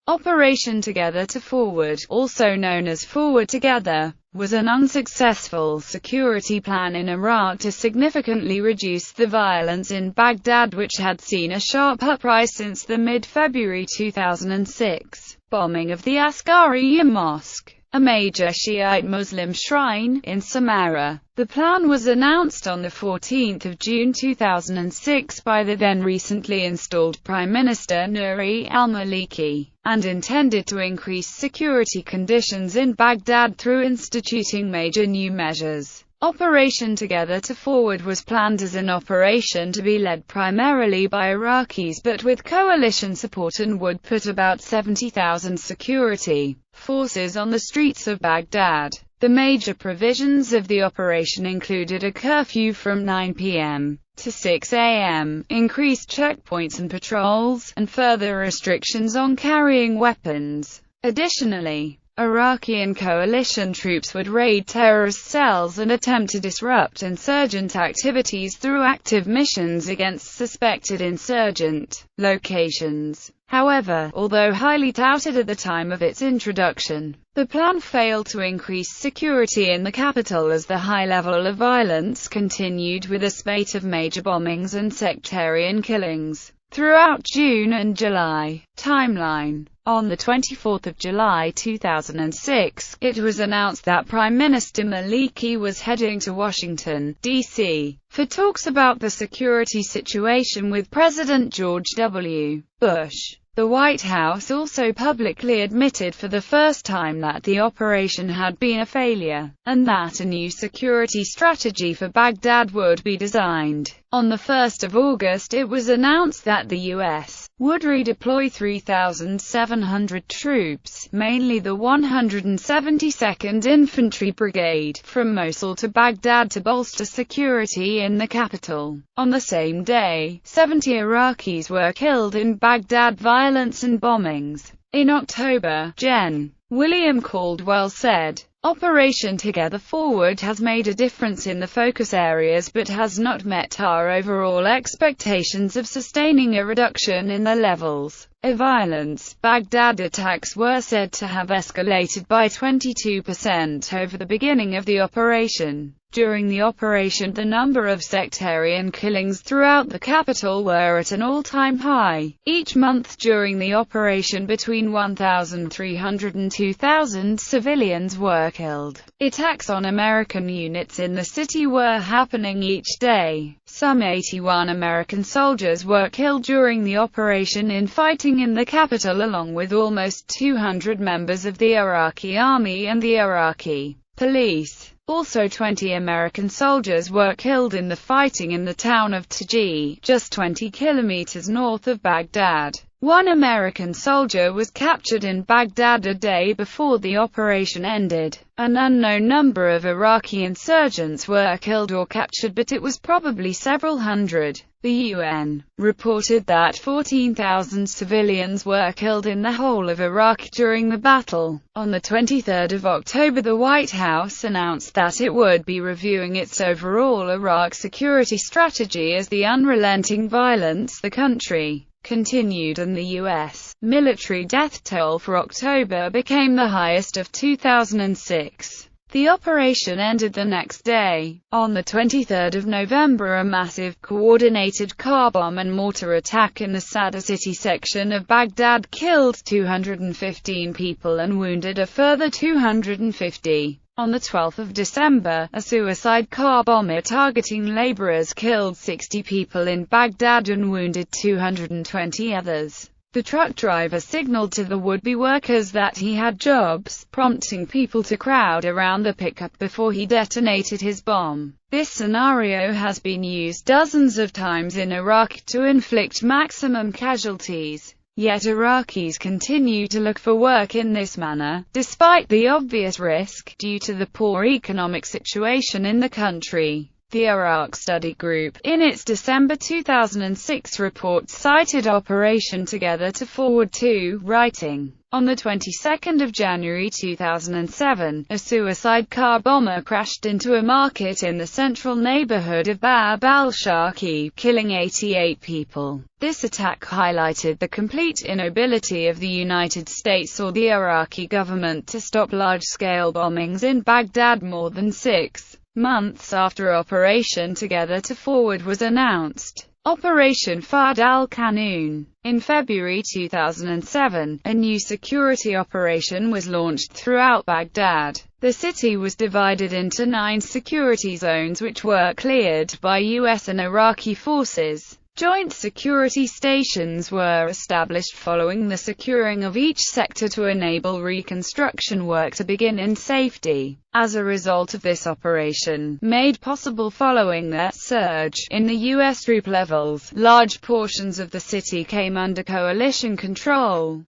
Operation Together to Forward, also known as Forward Together, was an unsuccessful security plan in Iraq to significantly reduce the violence in Baghdad, which had seen a sharp uprise since the mid-February 2006 bombing of the Asghariya Mosque, a major Shiite Muslim shrine, in Samarra. The plan was announced on 14 June 2006 by the then recently installed Prime Minister Nouri al-Maliki, and intended to increase security conditions in Baghdad through instituting major new measures. Operation Together to Forward was planned as an operation to be led primarily by Iraqis but with coalition support, and would put about 70,000 security forces on the streets of Baghdad. The major provisions of the operation included a curfew from 9 p.m. to 6 a.m., increased checkpoints and patrols, and further restrictions on carrying weapons. Additionally, Iraqi and coalition troops would raid terrorist cells and attempt to disrupt insurgent activities through active missions against suspected insurgent locations. However, although highly touted at the time of its introduction, the plan failed to increase security in the capital as the high level of violence continued, with a spate of major bombings and sectarian killings throughout June and July. Timeline. On 24 July 2006, it was announced that Prime Minister Maliki was heading to Washington, D.C., for talks about the security situation with President George W. Bush. The White House also publicly admitted for the first time that the operation had been a failure, and that a new security strategy for Baghdad would be designed. On 1 August it was announced that the U.S. would redeploy 3,700 troops, mainly the 172nd Infantry Brigade, from Mosul to Baghdad to bolster security in the capital. On the same day, 70 Iraqis were killed in Baghdad violence and bombings. In October, Gen. William Caldwell said, "Operation Together Forward has made a difference in the focus areas but has not met our overall expectations of sustaining a reduction in the levels of violence." Baghdad attacks were said to have escalated by 22% over the beginning of the operation. During the operation, the number of sectarian killings throughout the capital were at an all-time high. Each month during the operation, between 1,300 and 2,000 civilians were killed. Attacks on American units in the city were happening each day. Some 81 American soldiers were killed during the operation in fighting in the capital, along with almost 200 members of the Iraqi army and the Iraqi police. Also 20 American soldiers were killed in the fighting in the town of Taji, just 20 kilometers north of Baghdad. One American soldier was captured in Baghdad a day before the operation ended. An unknown number of Iraqi insurgents were killed or captured, but it was probably several hundred. The UN reported that 14,000 civilians were killed in the whole of Iraq during the battle. On 23 October, the White House announced that it would be reviewing its overall Iraq security strategy as the unrelenting violence the country continued, and the U.S. military death toll for October became the highest of 2006. The operation ended the next day. On 23 November, a massive, coordinated car bomb and mortar attack in the Sadr City section of Baghdad killed 215 people and wounded a further 250. On 12 December, a suicide car bomber targeting laborers killed 60 people in Baghdad and wounded 220 others. The truck driver signaled to the would-be workers that he had jobs, prompting people to crowd around the pickup before he detonated his bomb. This scenario has been used dozens of times in Iraq to inflict maximum casualties. Yet Iraqis continue to look for work in this manner, despite the obvious risk, due to the poor economic situation in the country. The Iraq Study Group, in its December 2006 report, cited Operation Together to Forward 2, writing, "On the 22nd of January 2007, a suicide car bomber crashed into a market in the central neighborhood of Bab al-Sharqi, killing 88 people. This attack highlighted the complete inability of the United States or the Iraqi government to stop large-scale bombings in Baghdad more than 6 months after Operation Together to Forward was announced." Operation Fard al-Qanun. In February 2007, a new security operation was launched throughout Baghdad. The city was divided into 9 security zones which were cleared by U.S. and Iraqi forces. Joint security stations were established following the securing of each sector to enable reconstruction work to begin in safety. As a result of this operation, made possible following the surge in the U.S. troop levels, large portions of the city came under coalition control.